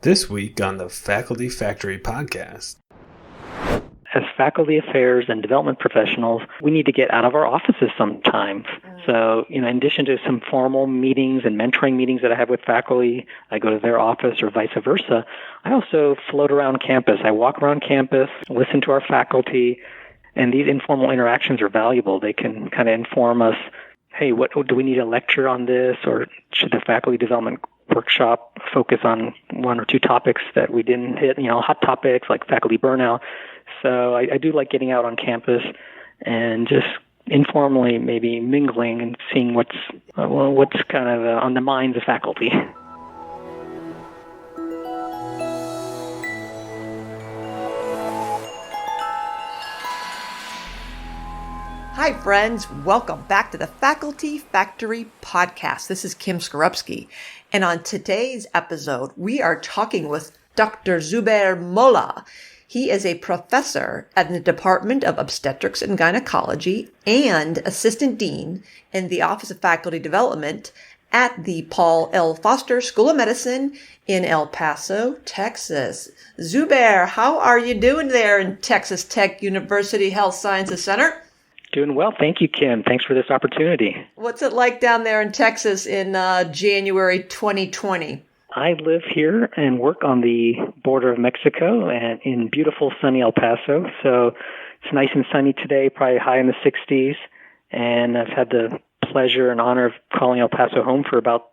This week on the Faculty Factory podcast. As faculty affairs and development professionals, we need to get out of our offices sometimes. So, in addition to some formal meetings and mentoring meetings that I have with faculty, I go to their office or vice versa. I also float around campus. I walk around campus, listen to our faculty, and these informal interactions are valuable. They can kind of inform us, hey, what do we need a lecture on this, or should the faculty development workshop focus on one or two topics that we didn't hit, hot topics like faculty burnout. So I do like getting out on campus and just informally maybe mingling and seeing what's kind of on the minds of faculty. Hi, friends. Welcome back to the Faculty Factory podcast. This is Kim Skorupski. And on today's episode, we are talking with Dr. Zuber Mulla. He is a professor at the Department of Obstetrics and Gynecology and Assistant Dean in the Office of Faculty Development at the Paul L. Foster School of Medicine in El Paso, Texas. Zuber, how are you doing there in Texas Tech University Health Sciences Center? Doing well. Thank you, Kim. Thanks for this opportunity. What's it like down there in Texas in January 2020? I live here and work on the border of Mexico and in beautiful sunny El Paso. So it's nice and sunny today, probably high in the 60s. And I've had the pleasure and honor of calling El Paso home for about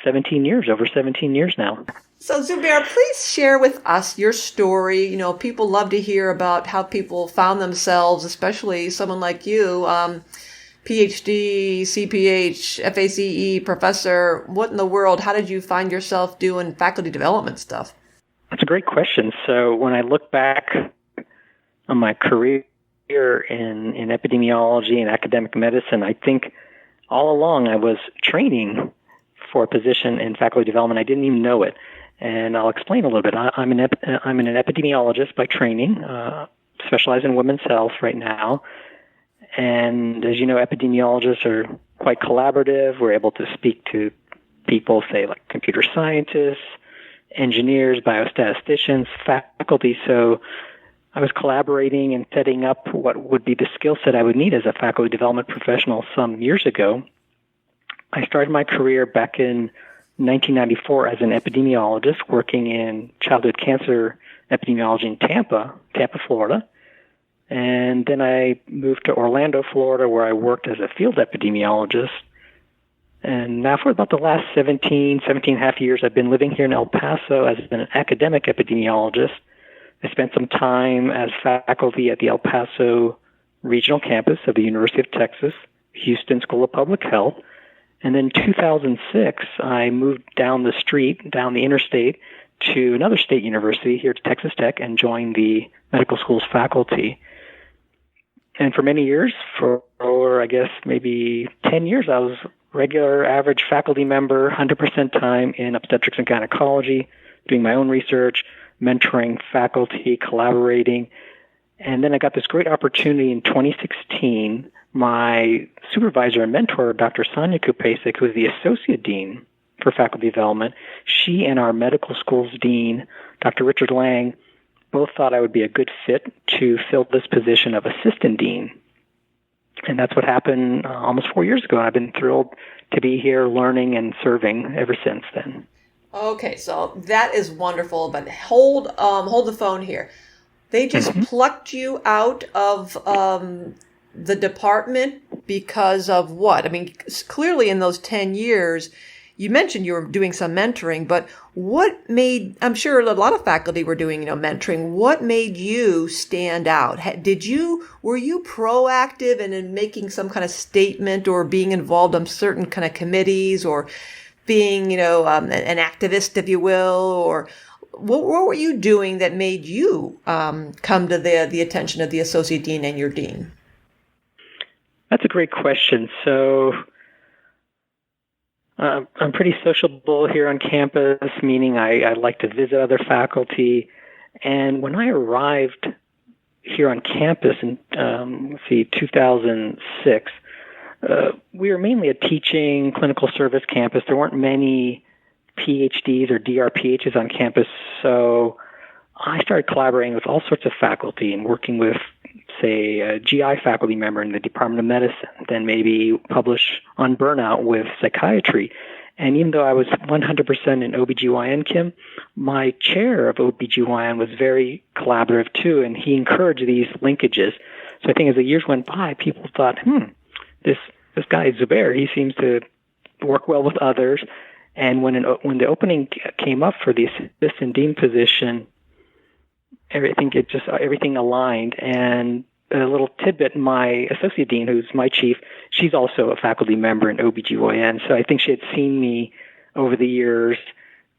17 years, over 17 years now. So Zuber, please share with us your story. People love to hear about how people found themselves, especially someone like you, PhD, CPH, FACE, professor. What in the world? How did you find yourself doing faculty development stuff? That's a great question. So when I look back on my career in epidemiology and academic medicine, I think all along I was training for a position in faculty development. I didn't even know it. And I'll explain a little bit. I'm an epidemiologist by training, specialize in women's health right now. And as you know, epidemiologists are quite collaborative. We're able to speak to people, say, like computer scientists, engineers, biostatisticians, faculty. So I was collaborating and setting up what would be the skill set I would need as a faculty development professional some years ago. I started my career back in 1994 as an epidemiologist working in childhood cancer epidemiology in Tampa, Florida. And then I moved to Orlando, Florida, where I worked as a field epidemiologist. And now for about the last 17 and a half years, I've been living here in El Paso as an academic epidemiologist. I spent some time as faculty at the El Paso regional campus of the University of Texas, Houston School of Public Health. And then in 2006, I moved down the interstate, to another state university here to Texas Tech and joined the medical school's faculty. And for many years, for I guess maybe 10 years, I was regular average faculty member, 100% time in obstetrics and gynecology, doing my own research, mentoring faculty, collaborating. And then I got this great opportunity in 2016. My supervisor and mentor, Dr. Sonia Kupasik, who is the associate dean for faculty development, she and our medical school's dean, Dr. Richard Lang, both thought I would be a good fit to fill this position of assistant dean. And that's what happened almost 4 years ago. And I've been thrilled to be here learning and serving ever since then. Okay, so that is wonderful, but hold the phone here. They just plucked you out of the department because of what? I mean, clearly in those 10 years, you mentioned you were doing some mentoring, but what made, I'm sure a lot of faculty were doing, mentoring. What made you stand out? Were you proactive in making some kind of statement or being involved on certain kind of committees or being, an activist, if you will, or what were you doing that made you come to the attention of the associate dean and your dean? That's a great question. So I'm pretty sociable here on campus, meaning I like to visit other faculty. And when I arrived here on campus in 2006, we were mainly a teaching clinical service campus. There weren't many PhDs or DRPHs on campus, so I started collaborating with all sorts of faculty and working with, say, a GI faculty member in the Department of Medicine, then maybe publish on burnout with psychiatry. And even though I was 100% in OBGYN, Kim, my chair of OBGYN was very collaborative too, and he encouraged these linkages. So I think as the years went by, people thought, this guy Zuber, he seems to work well with others. And when the opening came up for the assistant dean position, everything aligned. And a little tidbit, my associate dean, who's my chief, she's also a faculty member in OBGYN. So I think she had seen me over the years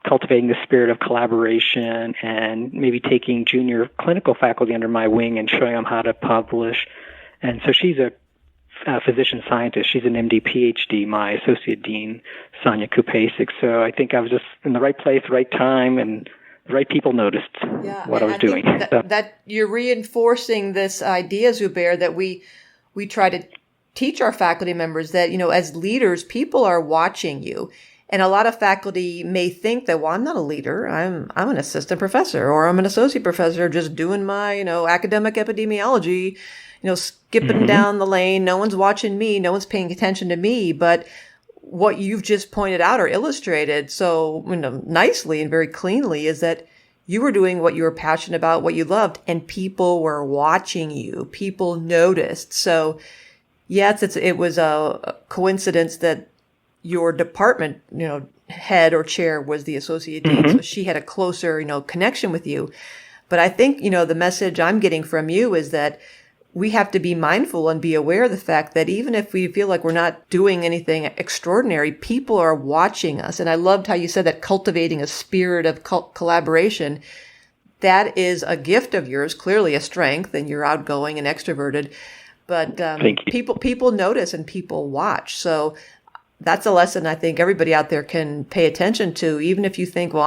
cultivating the spirit of collaboration and maybe taking junior clinical faculty under my wing and showing them how to publish. And so she's a physician scientist. She's an MD PhD, my associate dean, Sonia Kupasik. So I think I was just in the right place, right time, and the right people noticed what I was doing. That you're reinforcing this idea, Zuber, that we try to teach our faculty members that, as leaders, people are watching you. And a lot of faculty may think that, well, I'm not a leader. I'm an assistant professor, or I'm an associate professor just doing my, academic epidemiology, skipping down the lane. No one's watching me. No one's paying attention to me. But what you've just pointed out or illustrated so nicely and very cleanly is that you were doing what you were passionate about, what you loved, and people were watching you. People noticed. So, yes, it was a coincidence that your department, head or chair was the associate dean, so she had a closer, connection with you. But I think, the message I'm getting from you is that we have to be mindful and be aware of the fact that even if we feel like we're not doing anything extraordinary, people are watching us. And I loved how you said that cultivating a spirit of collaboration, that is a gift of yours, clearly a strength, and you're outgoing and extroverted. But people notice and people watch. So that's a lesson I think everybody out there can pay attention to, even if you think, well,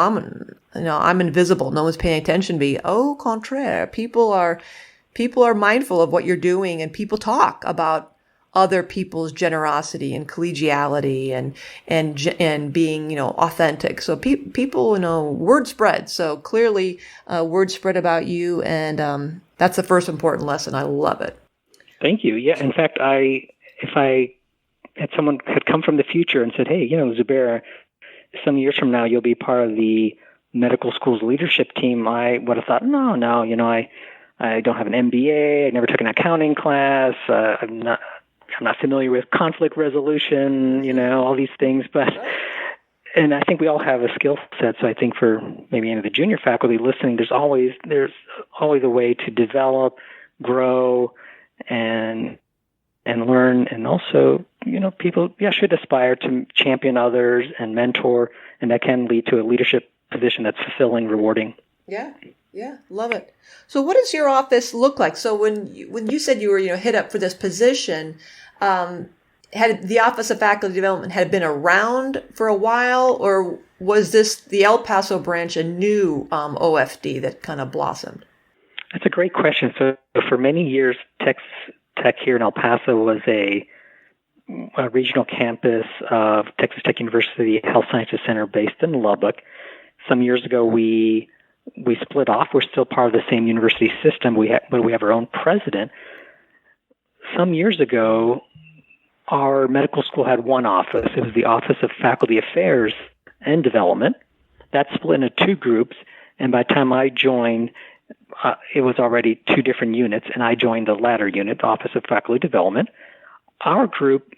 I'm invisible, no one's paying attention to me. Au contraire, people are mindful of what you're doing, and people talk about other people's generosity and collegiality and being, authentic. So people, word spread. So clearly, word spread about you, and that's the first important lesson. I love it. Thank you. Yeah. In fact, if I had someone had come from the future and said, hey, Zuber, some years from now you'll be part of the medical school's leadership team, I would have thought, no, I don't have an MBA. I never took an accounting class. I'm not familiar with conflict resolution, all these things. And I think we all have a skill set. So I think for maybe any of the junior faculty listening, there's always a way to develop, grow, and learn. And also, people should aspire to champion others and mentor, and that can lead to a leadership position that's fulfilling, rewarding. Yeah, love it. So what does your office look like? So when you said you were, hit up for this position, had the Office of Faculty Development had been around for a while, or was this the El Paso branch a new OFD that kind of blossomed? That's a great question. So for many years, Tech here in El Paso was a regional campus of Texas Tech University Health Sciences Center based in Lubbock. Some years ago, we split off. We're still part of the same university system, but we have our own president. Some years ago, our medical school had one office. It was the Office of Faculty Affairs and Development. That split into two groups, and by the time I joined, it was already two different units, and I joined the latter unit, the Office of Faculty Development. Our group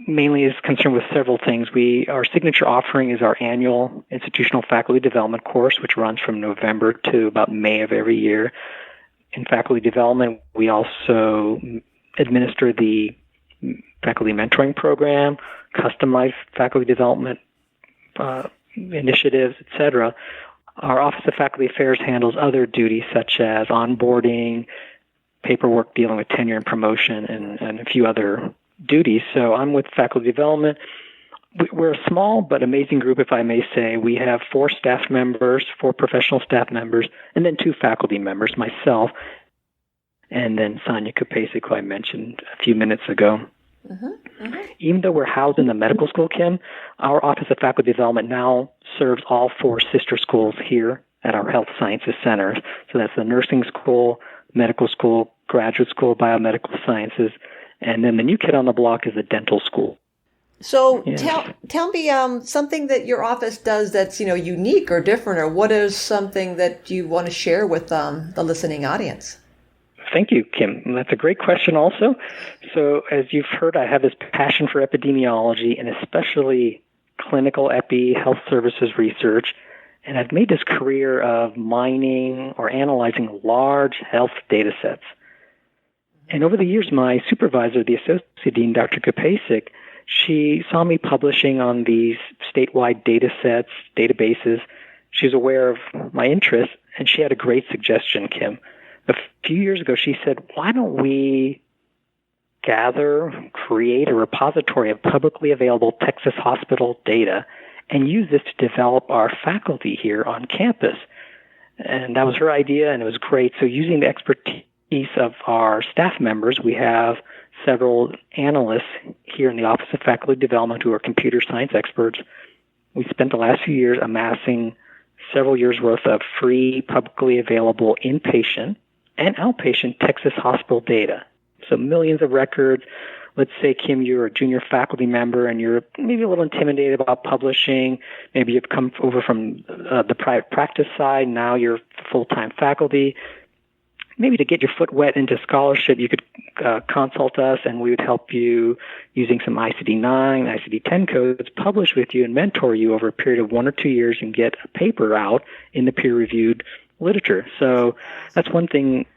mainly is concerned with several things. Our signature offering is our annual institutional faculty development course, which runs from November to about May of every year. In faculty development, we also administer the faculty mentoring program, customized faculty development initiatives, etc. Our Office of Faculty Affairs handles other duties such as onboarding, paperwork dealing with tenure and promotion, and a few other duties. So I'm with faculty development. We're a small but amazing group, if I may say. We have 4 professional staff members, and then 2 faculty members, myself, and then Sonia Kupasik, who I mentioned a few minutes ago. Even though we're housed in the medical school, Kim, our Office of Faculty Development now serves all 4 sister schools here at our Health Sciences Centers. So that's the nursing school, medical school, graduate school, biomedical sciences, and then the new kid on the block is the dental school. So tell me something that your office does that's unique or different, or what is something that you want to share with the listening audience? Thank you, Kim. That's a great question also. So as you've heard, I have this passion for epidemiology and especially clinical health services research. And I've made this career of mining or analyzing large health data sets. And over the years, my supervisor, the Associate Dean, Dr. Kapasik, she saw me publishing on these statewide data sets, databases. She was aware of my interests, and she had a great suggestion, Kim. A few years ago, she said, why don't we create a repository of publicly available Texas hospital data and use this to develop our faculty here on campus? And that was her idea, and it was great. So using the expertise of our staff members, we have several analysts here in the Office of Faculty Development who are computer science experts. We spent the last few years amassing several years' worth of free, publicly available inpatient and outpatient Texas hospital data. So millions of records. Let's say, Kim, you're a junior faculty member and you're maybe a little intimidated about publishing. Maybe you've come over from the private practice side. Now you're full-time faculty. Maybe to get your foot wet into scholarship, you could consult us, and we would help you using some ICD-9, ICD-10 codes, publish with you and mentor you over a period of 1 or 2 years and get a paper out in the peer-reviewed literature. So that's one thing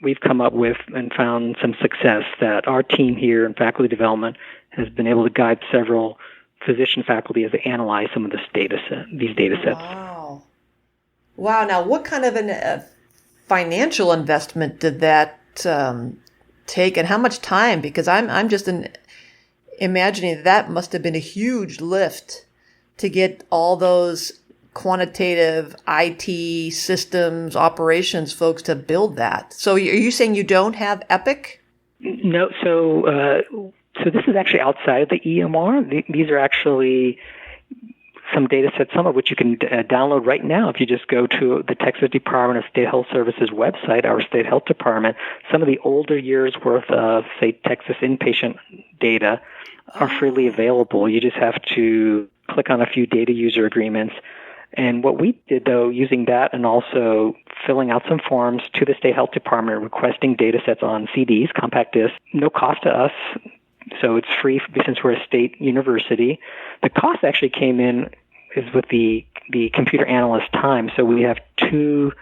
we've come up with and found some success, that our team here in faculty development has been able to guide several physician faculty as they analyze some of these data sets. Wow. Now, what kind of an financial investment did that take, and how much time? Because I'm just imagining that must have been a huge lift to get all those quantitative IT systems operations folks to build that. So are you saying you don't have Epic? No. So this is actually outside of the EMR. These are actually some data sets, some of which you can download right now if you just go to the Texas Department of State Health Services website, our state health department. Some of the older years' worth of, say, Texas inpatient data are freely available. You just have to click on a few data user agreements. And what we did, though, using that and also filling out some forms to the state health department requesting data sets on CDs, compact discs, no cost to us. So it's free since we're a state university. The cost actually came in is with the computer analyst time. So we have 2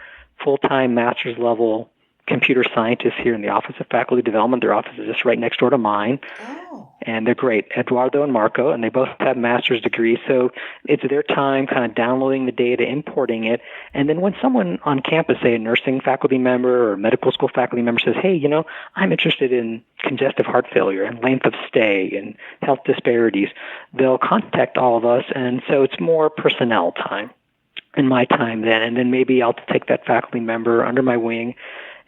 full-time master's level computer scientists here in the Office of Faculty Development. Their office is just right next door to mine. Oh. And they're great, Eduardo and Marco, and they both have master's degrees. So it's their time kind of downloading the data, importing it. And then when someone on campus, say a nursing faculty member or a medical school faculty member says, hey, I'm interested in congestive heart failure and length of stay and health disparities, they'll contact all of us. And so it's more personnel time and my time then. And then maybe I'll take that faculty member under my wing.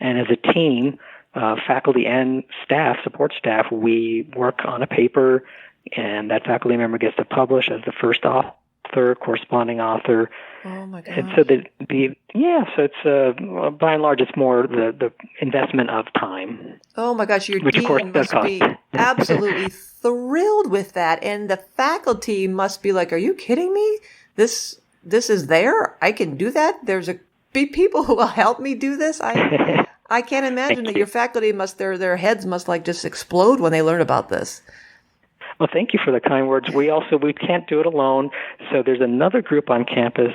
And as a team, faculty and staff, support staff, we work on a paper, and that faculty member gets to publish as the first author, corresponding author. Oh my God! And so so it's by and large, it's more the investment of time. Oh my gosh, your which dean of course must cost. be absolutely thrilled with that, and the faculty must be like, "Are you kidding me? This is there. I can do that. There's be people who will help me do this." I can't imagine that your faculty their heads must like just explode when they learn about this. Well, thank you for the kind words. We can't do it alone. So there's another group on campus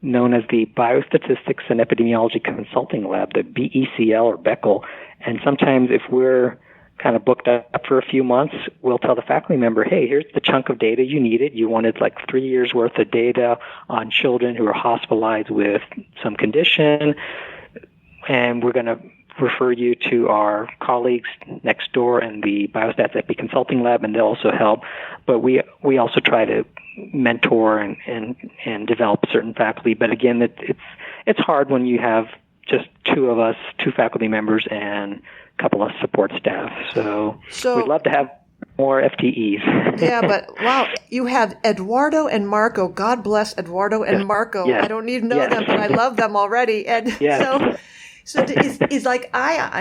known as the Biostatistics and Epidemiology Consulting Lab, the BECL or BECL. And sometimes if we're kind of booked up for a few months, we'll tell the faculty member, hey, here's the chunk of data you needed. You wanted like 3 years worth of data on children who are hospitalized with some condition. And we're going to refer you to our colleagues next door in the Biostats Epi Consulting Lab, and they'll also help. But we also try to mentor and develop certain faculty. But again, it's hard when you have just 2 of us, 2 faculty members, and a couple of support staff. So we'd love to have more FTEs. Yeah, but wow, you have Eduardo and Marco. God bless Eduardo and Marco. Yes. I don't need to know them, but I love them already. And so is like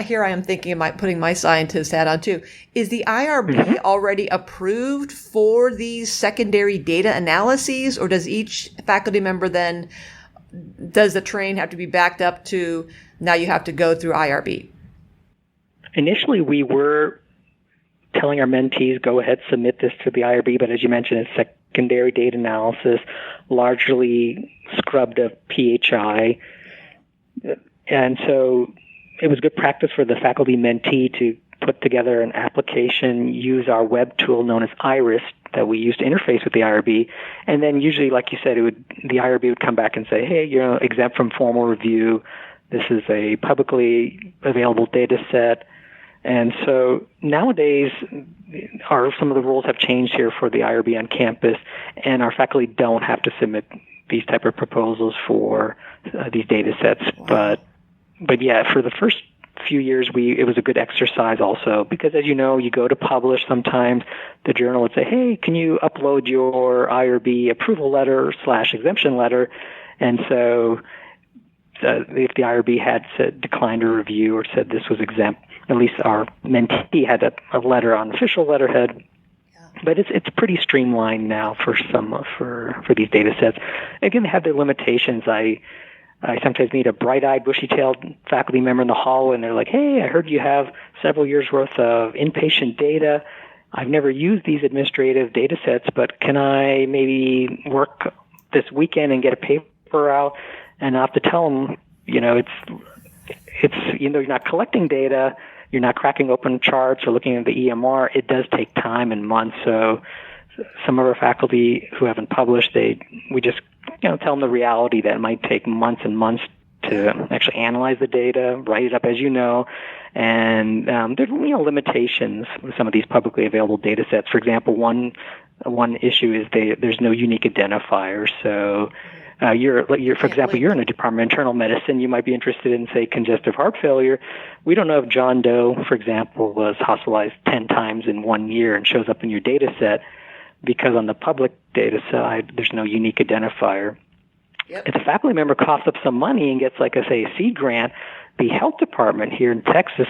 here I am thinking about putting my scientist hat on too. Is the IRB already approved for these secondary data analyses, or does each faculty member then, does the train have to be backed up to, now you have to go through IRB? Initially, we were telling our mentees, go ahead, submit this to the IRB, but as you mentioned, it's secondary data analysis, largely scrubbed of PHI. And so it was good practice for the faculty mentee to put together an application, use our web tool known as Iris that we use to interface with the IRB, and then usually, like you said, the IRB would come back and say, hey, you're exempt from formal review. This is a publicly available data set. And so nowadays, some of the rules have changed here for the IRB on campus, and our faculty don't have to submit these type of proposals for these data sets. Wow. But yeah, for the first few years, it was a good exercise also, because as you know, you go to publish sometimes, the journal would say, hey, can you upload your IRB approval letter / exemption letter? And so if the IRB had declined a review or said this was exempt, at least our mentee had a letter on official letterhead. But it's pretty streamlined now for these data sets. Again, they have their limitations. I sometimes meet a bright-eyed, bushy-tailed faculty member in the hall, and they're like, hey, I heard you have several years' worth of inpatient data. I've never used these administrative data sets, but can I maybe work this weekend and get a paper out? And I have to tell them, it's even though you're not collecting data, you're not cracking open charts or looking at the EMR, it does take time and months. So some of our faculty who haven't published, we just tell them the reality that it might take months and months to actually analyze the data, write it up, as you know, and there's limitations with some of these publicly available data sets. For example, one issue is there's no unique identifier. So for example, you're in a department of internal medicine. You might be interested in, say, congestive heart failure. We don't know if John Doe, for example, was hospitalized 10 times in 1 year and shows up in your data set, because on the public data side, there's no unique identifier. Yep. If a faculty member coughs up some money and gets, like, a seed grant, the health department here in Texas,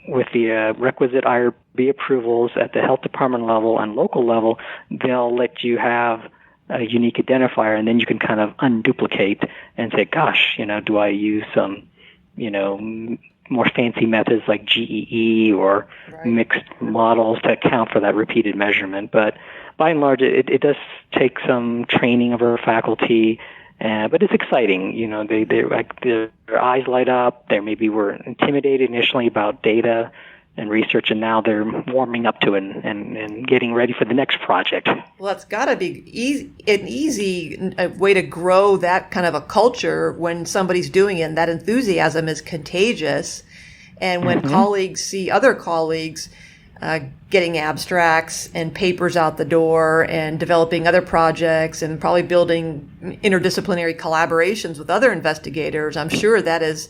with the requisite IRB approvals at the health department level and local level, they'll let you have a unique identifier, and then you can kind of unduplicate and say, gosh, do I use some, more fancy methods like GEE or mixed models to account for that repeated measurement. But by and large, it does take some training of our faculty, but it's exciting. Their eyes light up. They maybe were intimidated initially about data and research, and now they're warming up to it and getting ready for the next project. Well, it's got to be an easy way to grow that kind of a culture when somebody's doing it, and that enthusiasm is contagious. And when colleagues see other colleagues getting abstracts and papers out the door and developing other projects and probably building interdisciplinary collaborations with other investigators, I'm sure that is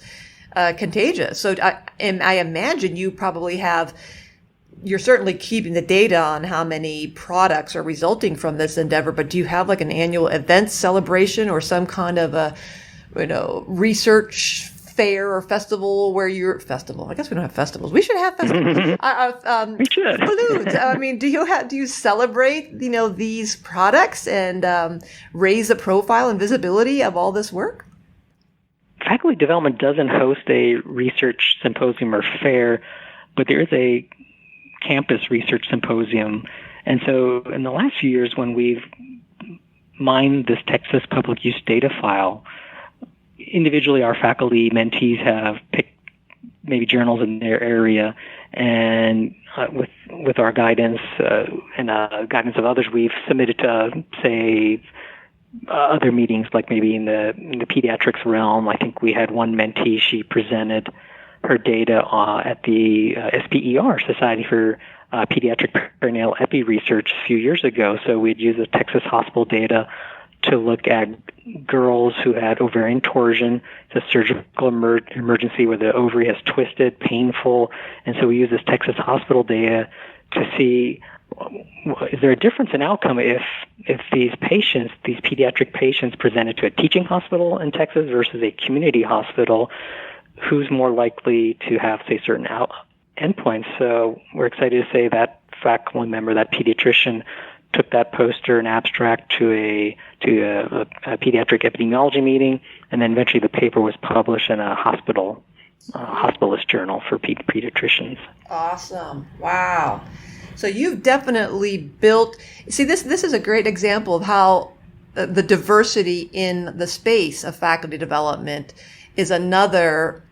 contagious. So I imagine you probably you're certainly keeping the data on how many products are resulting from this endeavor, but do you have like an annual event celebration or some kind of a, research fair or festival where I guess we don't have festivals. We should have festivals. We should. Balloons. I mean, do you celebrate, these products and raise the profile and visibility of all this work? Faculty development doesn't host a research symposium or fair, but there is a campus research symposium. And so in the last few years, when we've mined this Texas public use data file, individually our faculty mentees have picked maybe journals in their area, and with our guidance and guidance of others, we've submitted to, say, other meetings, like maybe in the pediatrics realm. I think we had one mentee, she presented her data at the SPER, Society for Pediatric Perinatal Epi Research, a few years ago. So we'd use the Texas hospital data to look at girls who had ovarian torsion. It's a surgical emergency where the ovary has twisted, painful, and so we use this Texas hospital data to see, is there a difference in outcome if these patients, these pediatric patients presented to a teaching hospital in Texas versus a community hospital, who's more likely to have, say, certain endpoints? So we're excited to say that faculty member, that pediatrician, took that poster and abstract to a pediatric epidemiology meeting, and then eventually the paper was published in a hospitalist journal for pediatricians. Awesome. Wow. So you've definitely built, see, this is a great example of how the diversity in the space of faculty development is another,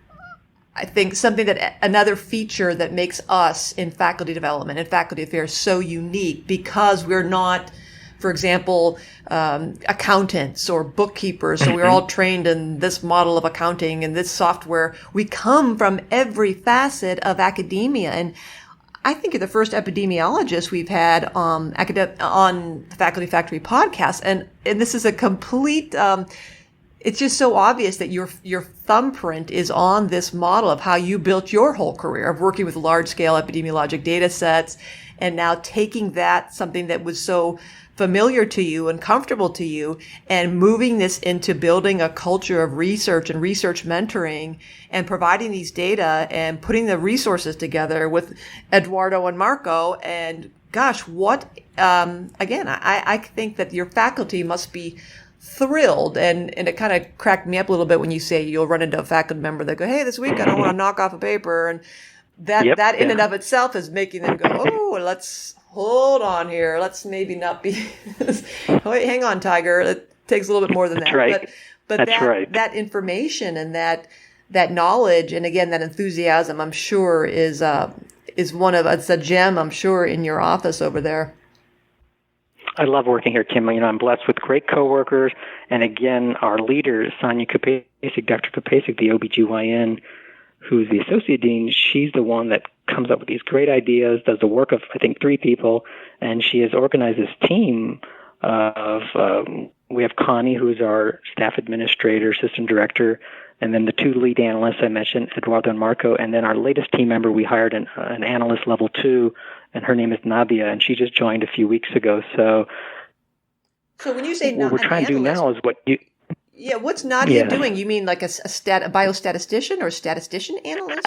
I think, another feature that makes us in faculty development and faculty affairs so unique, because we're not, for example, accountants or bookkeepers. So we're all trained in this model of accounting and this software. We come from every facet of academia. And I think you're the first epidemiologist we've had on the Faculty Factory podcast. And this is a complete, it's just so obvious that your thumbprint is on this model of how you built your whole career of working with large-scale epidemiologic data sets, and now taking that, something that was so familiar to you and comfortable to you, and moving this into building a culture of research and research mentoring and providing these data and putting the resources together with Eduardo and Marco. And gosh, again, I think that your faculty must be thrilled, and it kind of cracked me up a little bit when you say you'll run into a faculty member that go, hey, this week I don't want to knock off a paper, and that in and of itself is making them go, oh, let's hold on here, let's maybe not be wait, hang on, Tiger, it takes a little bit more than that. Right. But that information and that knowledge, and again that enthusiasm, I'm sure is it's a gem, I'm sure, in your office over there. I love working here, Kim. I'm blessed with great coworkers. And again, our leader, Sonia Kupasik, Dr. Kupasik, the OBGYN, who's the associate dean, she's the one that comes up with these great ideas, does the work of, I think, 3 people. And she has organized this team of, we have Connie, who's our staff administrator, system director, and then the 2 lead analysts I mentioned, Eduardo and Marco. And then our latest team member, we hired an analyst level 2, and her name is Nadia, and she just joined a few weeks ago. So when you say what we're trying to do now is what you... Yeah, what's Nadia doing? You mean like a biostatistician or statistician analyst?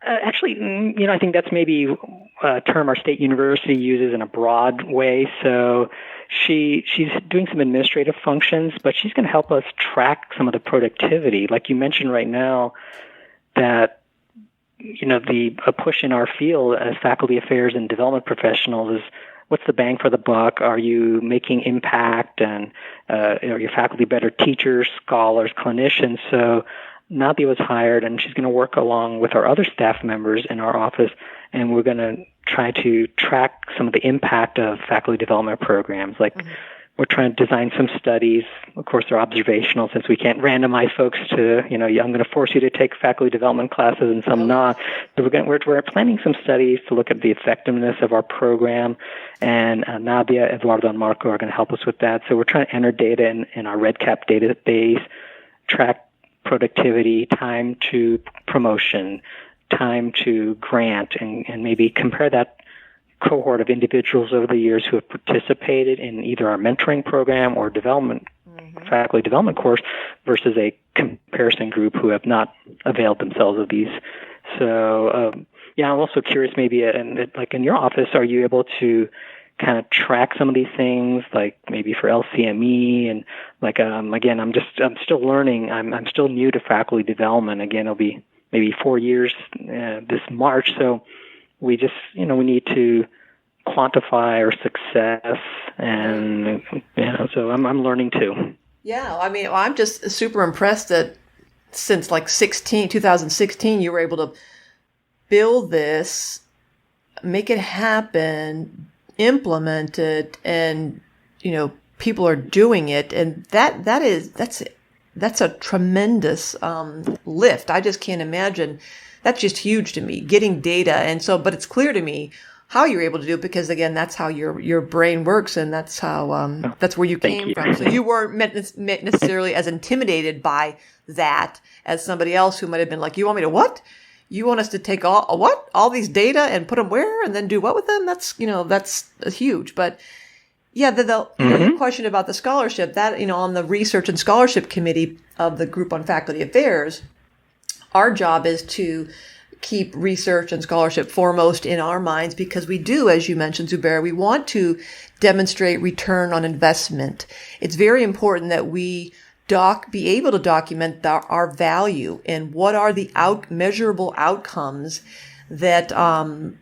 Actually, I think that's maybe a term our state university uses in a broad way. So she's doing some administrative functions, but she's going to help us track some of the productivity. Like you mentioned right now, that a push in our field as faculty affairs and development professionals is, what's the bang for the buck? Are you making impact? And are your faculty better teachers, scholars, clinicians? So Nadia was hired, and she's going to work along with our other staff members in our office, and we're going to try to track some of the impact of faculty development programs. Like we're trying to design some studies. Of course, they're observational since we can't randomize folks to, I'm going to force you to take faculty development classes and some not. So we're planning some studies to look at the effectiveness of our program, and Nadia, Eduardo, and Marco are going to help us with that. So we're trying to enter data in our REDCap database, track productivity, time to promotion, time to grant, and maybe compare that cohort of individuals over the years who have participated in either our mentoring program or faculty development course versus a comparison group who have not availed themselves of these. So, I'm also curious, maybe, like in your office, are you able to kind of track some of these things, like maybe for LCME, and like, again, I'm still learning. I'm still new to faculty development. Again, it'll be maybe 4 years this March. So we just, we need to quantify our success, and so I'm learning too. Yeah, I mean, I'm just super impressed that since like 2016, you were able to build this, make it happen, implement it, and people are doing it, and that's a tremendous lift. I just can't imagine. That's just huge to me, getting data. And so, but it's clear to me how you're able to do it, because again, that's how your brain works, and that's how, that's where you came from. So you weren't necessarily as intimidated by that as somebody else who might have been like, you want me to what? you want us to take all these data and put them where and then do what with them? That's huge. But yeah, your question about the scholarship, that, on the research and scholarship committee of the group on faculty affairs, our job is to keep research and scholarship foremost in our minds, because we do, as you mentioned, Zuber, we want to demonstrate return on investment. It's very important that we be able to document our value and what are the measurable outcomes that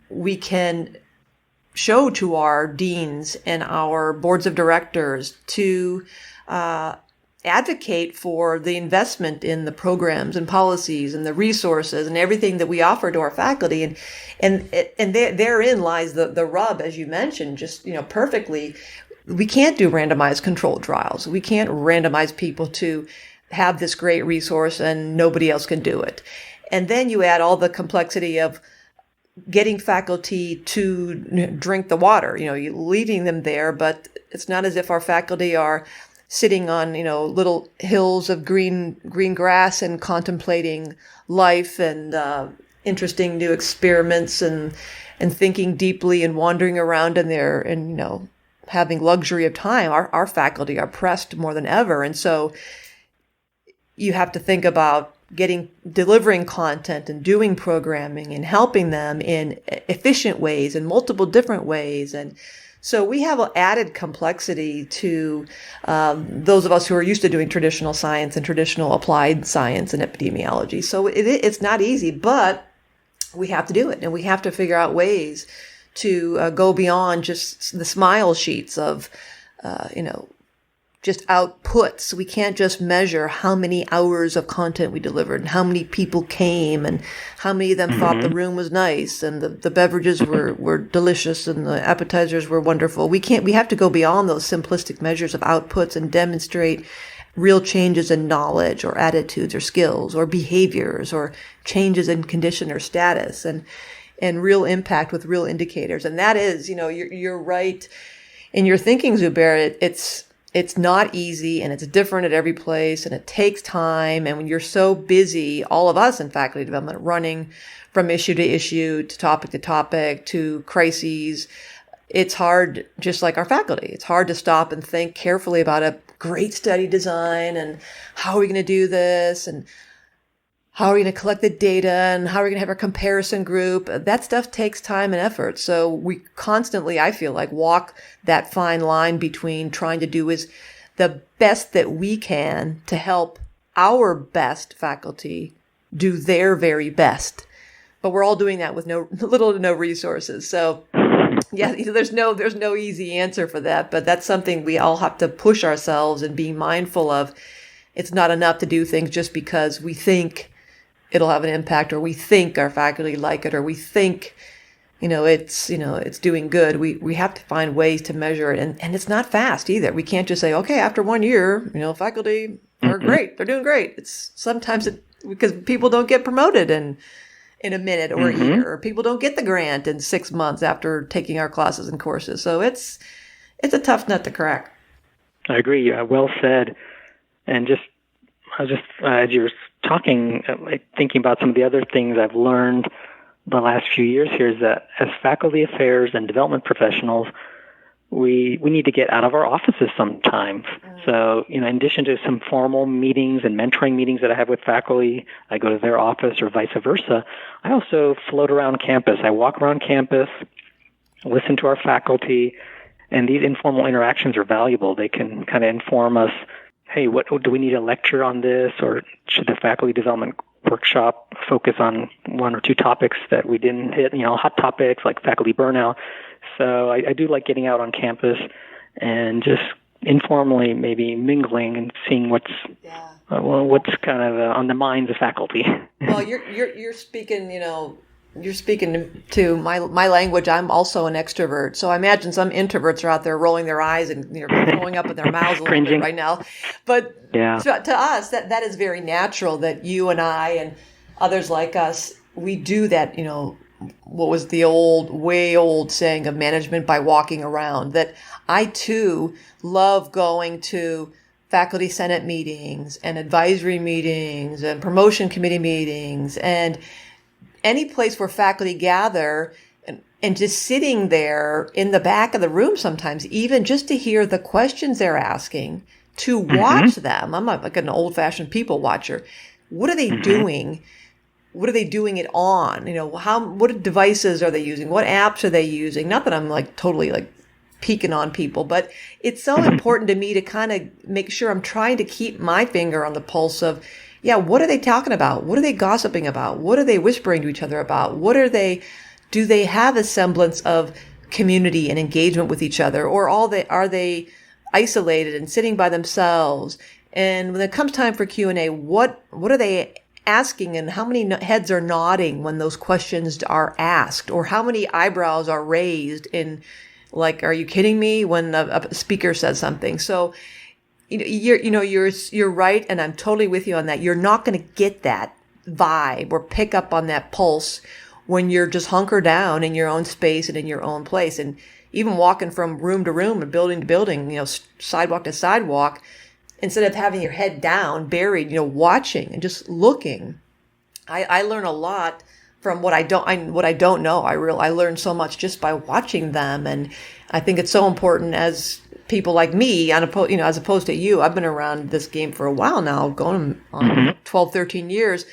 we can show to our deans and our boards of directors to advocate for the investment in the programs and policies and the resources and everything that we offer to our faculty. And therein lies the rub, as you mentioned, just, perfectly. We can't do randomized controlled trials. We can't randomize people to have this great resource and nobody else can do it. And then you add all the complexity of getting faculty to drink the water, you leaving them there, but it's not as if our faculty are sitting on, little hills of green grass and contemplating life and interesting new experiments and thinking deeply and wandering around in there and, having luxury of time. Our faculty are pressed more than ever. And so you have to think about delivering content and doing programming and helping them in efficient ways, in multiple different ways. And so we have an added complexity to those of us who are used to doing traditional science and traditional applied science and epidemiology. So it's not easy, but we have to do it. And we have to figure out ways to go beyond just the smile sheets of, just outputs. We can't just measure how many hours of content we delivered and how many people came and how many of them thought the room was nice and the beverages were delicious and the appetizers were wonderful. We have to go beyond those simplistic measures of outputs and demonstrate real changes in knowledge or attitudes or skills or behaviors or changes in condition or status and real impact with real indicators. And that is, you're right in your thinking, Zuber. It's not easy and it's different at every place and it takes time. And when you're so busy, all of us in faculty development, running from issue to topic to crises, it's hard, just like our faculty. It's hard to stop and think carefully about a great study design and how are we going to do this and how are we going to collect the data and how are we going to have our comparison group? That stuff takes time and effort. So we constantly, I feel like, walk that fine line between trying to do is the best that we can to help our best faculty do their very best. But we're all doing that with little to no resources. So yeah, there's no easy answer for that, but that's something we all have to push ourselves and be mindful of. It's not enough to do things just because we think it'll have an impact, or we think our faculty like it, or we think, it's doing good. We have to find ways to measure it. And it's not fast either. We can't just say, okay, after 1 year, faculty are great. They're doing great. It's sometimes because people don't get promoted in a minute or a year, or people don't get the grant in 6 months after taking our classes and courses. So it's a tough nut to crack. I agree. Well said. And I was just as you were talking, thinking about some of the other things I've learned the last few years here is that as faculty affairs and development professionals, we need to get out of our offices sometimes. So, in addition to some formal meetings and mentoring meetings that I have with faculty, I go to their office or vice versa. I also float around campus. I walk around campus, listen to our faculty, and these informal interactions are valuable. They can kind of inform us, hey, what do we need a lecture on this, or should the faculty development workshop focus on one or two topics that we didn't hit, hot topics like faculty burnout. So I do like getting out on campus and just informally maybe mingling and seeing what's kind of on the minds of faculty. Well, you're speaking, you're speaking to my language. I'm also an extrovert, so I imagine some introverts are out there rolling their eyes and blowing up in their mouths a little bit right now. But yeah, to us, that is very natural that you and I and others like us, we do that. What was the way old saying of management by walking around? That I too love going to faculty senate meetings and advisory meetings and promotion committee meetings and any place where faculty gather and just sitting there in the back of the room sometimes, even just to hear the questions they're asking, to watch them. I'm like an old-fashioned people watcher. What are they doing? What are they doing it on? What devices are they using? What apps are they using? Not that I'm like totally like peeking on people, but it's so important to me to kind of make sure I'm trying to keep my finger on the pulse of, what are they talking about? What are they gossiping about? What are they whispering to each other about? Do they have a semblance of community and engagement with each other, or are they isolated and sitting by themselves? And when it comes time for Q&A, what are they asking, and how many heads are nodding when those questions are asked, or how many eyebrows are raised in like, are you kidding me, when a speaker says something? So you're right, and I'm totally with you on that. You're not going to get that vibe or pick up on that pulse when you're just hunkered down in your own space and in your own place. And even walking from room to room and building to building, sidewalk to sidewalk, instead of having your head down, buried, watching and just looking. I learn a lot from what I don't know. I learn so much just by watching them. And I think it's so important as people like me, as opposed to you. I've been around this game for a while now, going on 12, 13 years.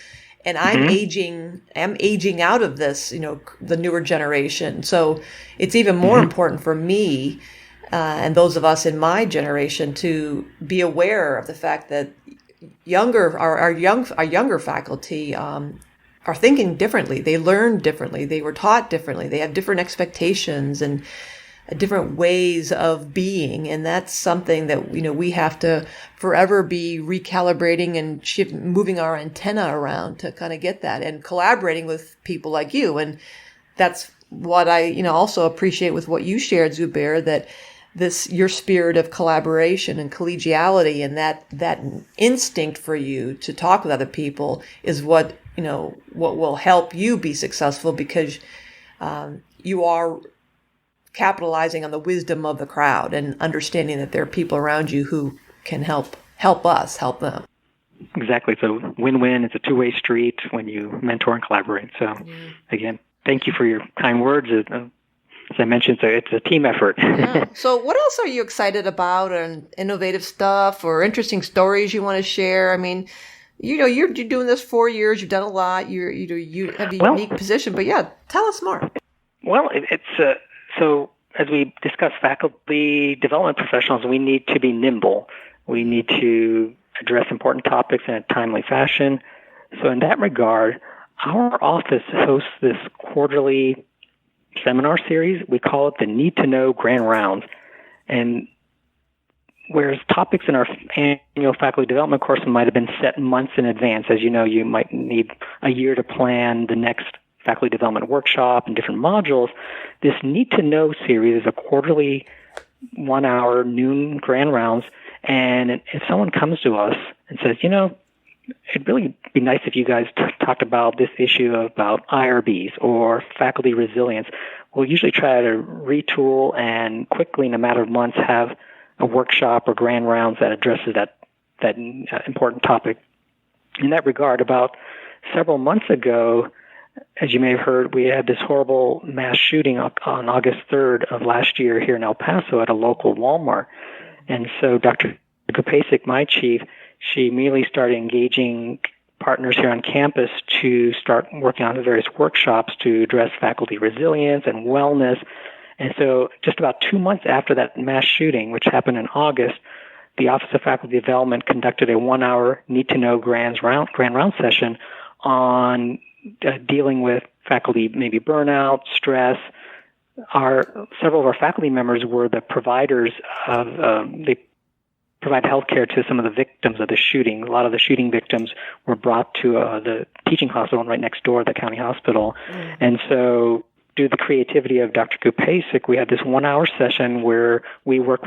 And I'm aging out of this, the newer generation. So it's even more important for me and those of us in my generation to be aware of the fact that our younger faculty are thinking differently. They learn differently. They were taught differently. They have different expectations and different ways of being. And that's something that, we have to forever be recalibrating and moving our antenna around to kind of get that, and collaborating with people like you. And that's what I, also appreciate with what you shared, Zuber, that your spirit of collaboration and collegiality and that instinct for you to talk with other people is what will help you be successful, because you are capitalizing on the wisdom of the crowd and understanding that there are people around you who can help us help them. Exactly. So win-win. It's a two-way street when you mentor and collaborate. So again, thank you for your kind words. As I mentioned, so it's a team effort. Yeah. So what else are you excited about, and innovative stuff or interesting stories you want to share? I mean, you're doing this 4 years. You've done a lot. You have a unique position, but tell us more. Well, it's so as we discuss faculty development professionals, we need to be nimble. We need to address important topics in a timely fashion. So in that regard, our office hosts this quarterly seminar series. We call it the Need to Know Grand Rounds. And whereas topics in our annual faculty development course might have been set months in advance, as you know, you might need a year to plan the next faculty development workshop and different modules. This Need to Know series is a quarterly 1 hour noon grand rounds. And if someone comes to us and says, it'd really be nice if you guys talked about this issue about IRBs or faculty resilience, we'll usually try to retool and quickly, in a matter of months, have a workshop or grand rounds that addresses that important topic. In that regard, about several months ago, as you may have heard, we had this horrible mass shooting on August 3rd of last year here in El Paso at a local Walmart. And so Dr. Kupasik, my chief, she immediately started engaging partners here on campus to start working on the various workshops to address faculty resilience and wellness. And so just about 2 months after that mass shooting, which happened in August, the Office of Faculty Development conducted a 1 hour Need to Know grand round session on dealing with faculty, maybe burnout, stress. Several of our faculty members were the providers of, they provide healthcare to some of the victims of the shooting. A lot of the shooting victims were brought to the teaching hospital right next door, the county hospital. And so due to the creativity of Dr. Kupasik, we had this 1 hour session where we worked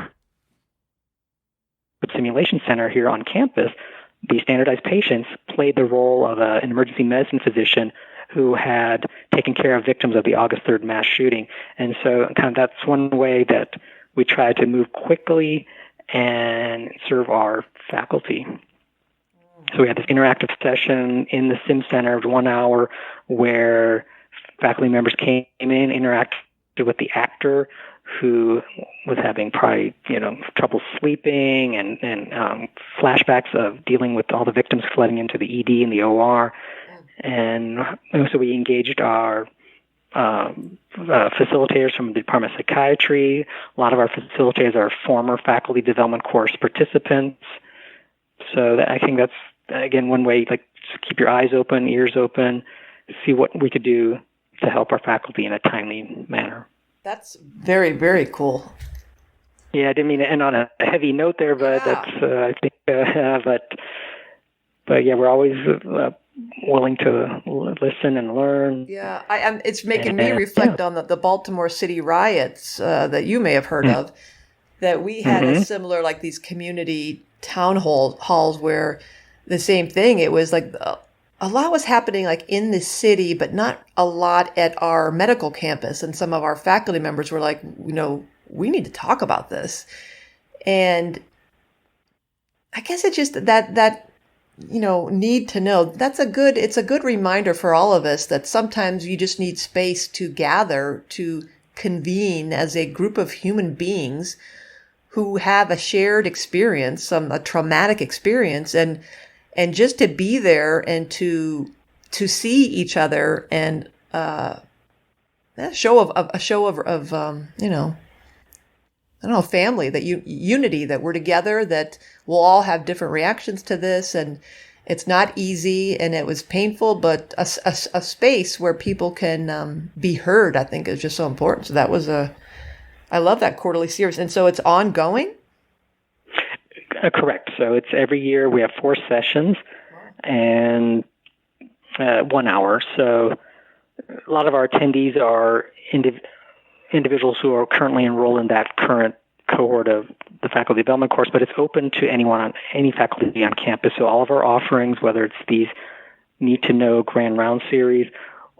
with Simulation Center here on campus. The standardized patients played the role of an emergency medicine physician who had taken care of victims of the August 3rd mass shooting. And so kind of that's one way that we try to move quickly and serve our faculty. So we had this interactive session in the Sim Center of 1 hour where faculty members came in, interacted with the actor who was having probably, trouble sleeping and flashbacks of dealing with all the victims flooding into the ED and the OR. And so we engaged our facilitators from the Department of Psychiatry. A lot of our facilitators are former faculty development course participants. So I think that's, again, one way, like, just keep your eyes open, ears open, see what we could do to help our faculty in a timely manner. That's very, very cool. Yeah, I didn't mean to end on a heavy note there, but that's, I think, but yeah, we're always willing to listen and learn. Yeah, it's making me reflect on the Baltimore City riots that you may have heard of, that we had a similar, like, these community town halls where the same thing, it was like a lot was happening like in the city, but not a lot at our medical campus. And some of our faculty members were like, we need to talk about this. And I guess it's just that need to know. It's a good reminder for all of us that sometimes you just need space to gather, to convene as a group of human beings who have a shared experience, a traumatic experience, and just to be there and to see each other and a show of I don't know, family, that unity, that we're together, that we'll all have different reactions to this, and it's not easy and it was painful, but a space where people can be heard, I think, is just so important. So that was I love that quarterly series. And so it's ongoing? Correct. So it's every year. We have 4 sessions and 1 hour. So a lot of our attendees are individuals who are currently enrolled in that current cohort of the faculty development course, but it's open to any faculty on campus. So all of our offerings, whether it's these Need to Know Grand Round series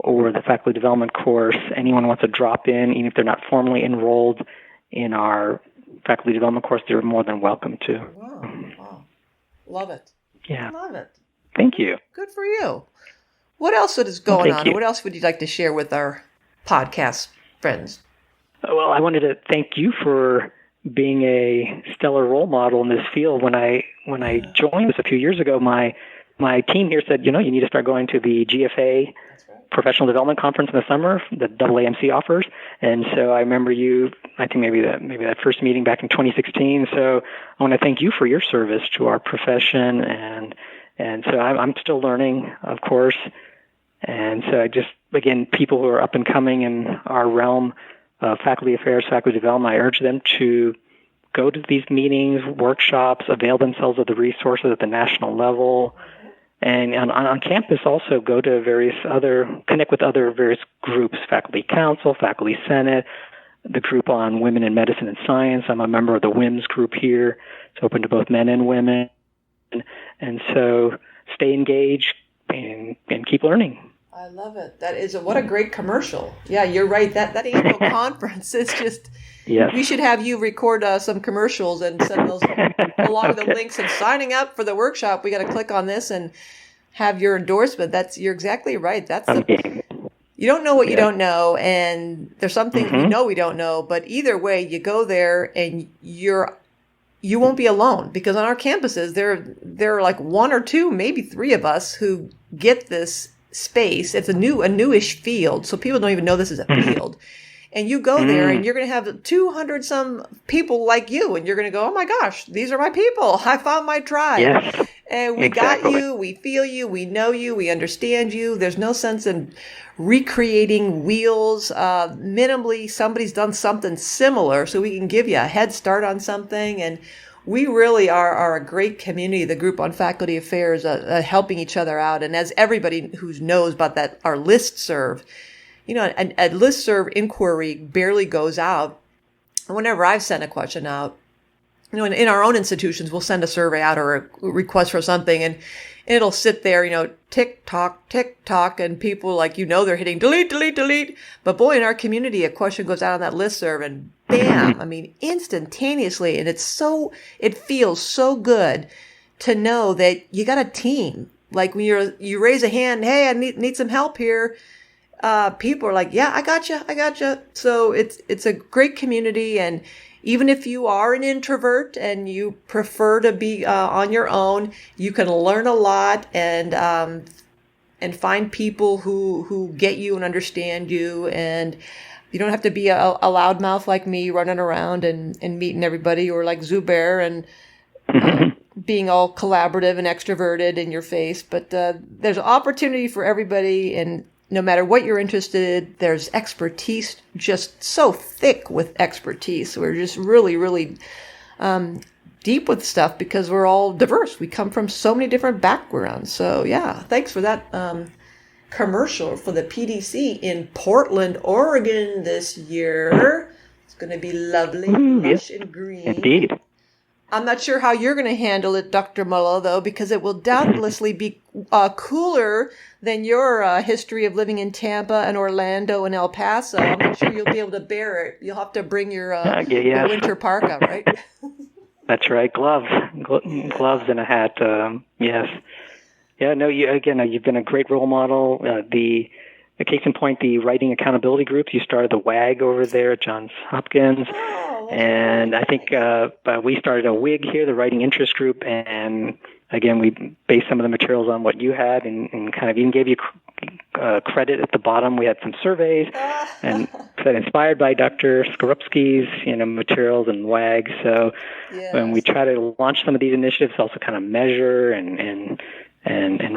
or the faculty development course, anyone who wants to drop in, even if they're not formally enrolled in our faculty development course, they're more than welcome to. Wow. Love it. Yeah. Love it. Thank you. Good for you. What else is going on? What else would you like to share with our podcast friends? Well, I wanted to thank you for being a stellar role model in this field. When I joined this a few years ago, my team here said, you need to start going to the GFA Professional Development Conference in the summer that AAMC offers. And so I remember you, I think maybe that first meeting back in 2016. So I want to thank you for your service to our profession. And so I'm still learning, of course. And so I just, again, people who are up and coming in our realm of faculty affairs, faculty development, I urge them to go to these meetings, workshops, avail themselves of the resources at the national level. And on campus also go to connect with other various groups, faculty council, faculty senate, the group on women in medicine and science. I'm a member of the WIMS group here. It's open to both men and women. And so stay engaged and keep learning. I love it. What a great commercial. Yeah, you're right. That annual conference is just, yes. We should have you record some commercials and send those along the links and signing up for the workshop. We got to click on this and have your endorsement. You're exactly right. You don't know what you don't know. And there's some things we know we don't know, but either way, you go there and you won't be alone, because on our campuses, there are like 1 or 2, maybe 3 of us who get this space. It's a newish field, so people don't even know this is a field. And you go there and you're going to have 200 some people like you, and you're going to go, oh my gosh, these are my people. I found my tribe. Yes, and we got you, we feel you, we know you, we understand you. There's no sense in recreating wheels. Minimally, somebody's done something similar, so we can give you a head start on something. And we really are a great community, the group on faculty affairs, helping each other out. And as everybody who knows about that, our listserv, a listserv inquiry barely goes out. Whenever I've sent a question out, in our own institutions, we'll send a survey out or a request for something, and it'll sit there, tick tock, and people they're hitting delete, delete, delete. But boy, in our community, a question goes out on that listserv, and bam! I mean, instantaneously, and it feels so good to know that you got a team. Like when you raise a hand, hey, I need some help here. People are like, yeah, I got you. So it's a great community. And even if you are an introvert and you prefer to be on your own, you can learn a lot and find people who get you and understand you. And you don't have to be a loudmouth like me running around and meeting everybody, or like Zuber and being all collaborative and extroverted in your face. But there's opportunity for everybody, and no matter what you're interested in, there's expertise, just so thick with expertise. We're just really, really deep with stuff because we're all diverse. We come from so many different backgrounds. So yeah, thanks for that commercial for the PDC in Portland, Oregon this year. It's going to be lovely, lush and green. Indeed. I'm not sure how you're going to handle it, Dr. Mulla, though, because it will doubtlessly be cooler than your history of living in Tampa and Orlando and El Paso. I'm not sure you'll be able to bear it. You'll have to bring your winter parka, right? That's right. Gloves and a hat. Yes. Yeah. No. You've been a great role model. The case in point, the writing accountability groups. You started the WAG over there at Johns Hopkins. And I think we started a WIG here, the Writing Interest Group, and again, we based some of the materials on what you had and kind of even gave you credit at the bottom. We had some surveys and said inspired by Dr. Skorupski's, materials and WAG. So when we try to launch some of these initiatives, also kind of measure and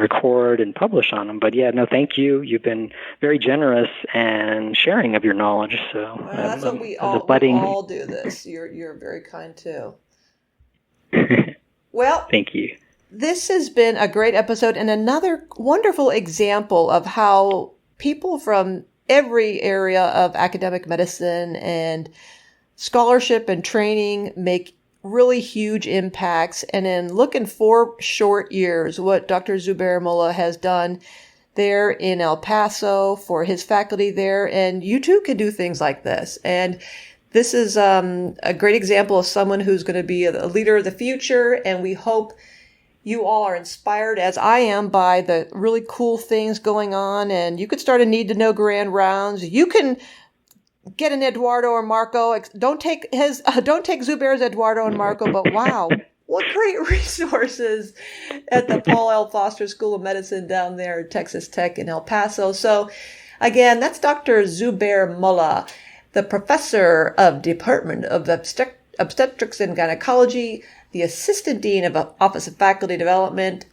record and publish on them. But thank you. You've been very generous and sharing of your knowledge. So that's what we all do this. You're very kind too. Well, thank you. This has been a great episode and another wonderful example of how people from every area of academic medicine and scholarship and training make really huge impacts. And then look in 4 short years what Dr. Zuber Mulla has done there in El Paso for his faculty there. And you too can do things like this. And this is a great example of someone who's going to be a leader of the future. And we hope you all are inspired, as I am, by the really cool things going on. And you could start a need to know grand rounds. You can get an Eduardo or Marco. Don't take Zuber's Eduardo and Marco, but wow, what great resources at the Paul L. Foster School of Medicine down there at Texas Tech in El Paso. So again, that's Dr. Zuber Mulla, the professor of Department of Obstetrics and Gynecology, the Assistant Dean of Office of Faculty Development,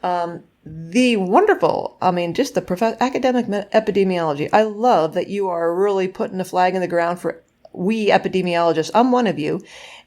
the wonderful, just the academic epidemiology. I love that you are really putting a flag in the ground for we epidemiologists. I'm one of you,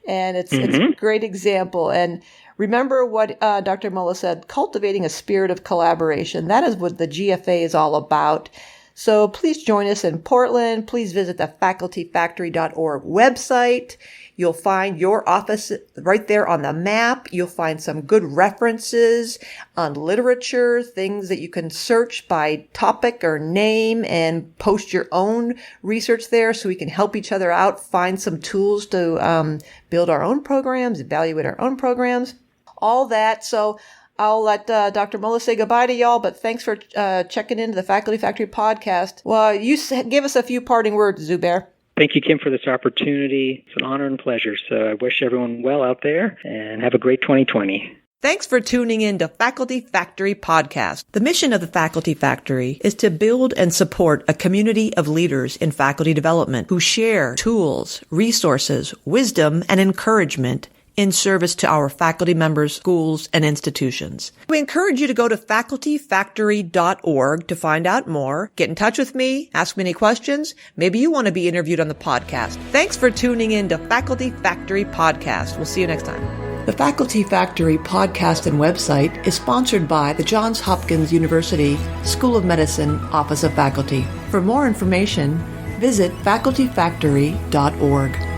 and it's a great example. And remember what Dr. Mulla said, cultivating a spirit of collaboration. That is what the GFA is all about. So please join us in Portland. Please visit the facultyfactory.org website. You'll find your office right there on the map. You'll find some good references on literature, things that you can search by topic or name and post your own research there so we can help each other out, find some tools to build our own programs, evaluate our own programs, all that. So I'll let Dr. Mulla say goodbye to y'all, but thanks for checking into the Faculty Factory podcast. Well, you give us a few parting words, Zuber. Thank you, Kim, for this opportunity. It's an honor and pleasure. So I wish everyone well out there and have a great 2020. Thanks for tuning in to Faculty Factory Podcast. The mission of the Faculty Factory is to build and support a community of leaders in faculty development who share tools, resources, wisdom, and encouragement in service to our faculty members, schools, and institutions. We encourage you to go to facultyfactory.org to find out more. Get in touch with me, ask me any questions. Maybe you want to be interviewed on the podcast. Thanks for tuning in to Faculty Factory Podcast. We'll see you next time. The Faculty Factory podcast and website is sponsored by the Johns Hopkins University School of Medicine Office of Faculty. For more information, visit facultyfactory.org.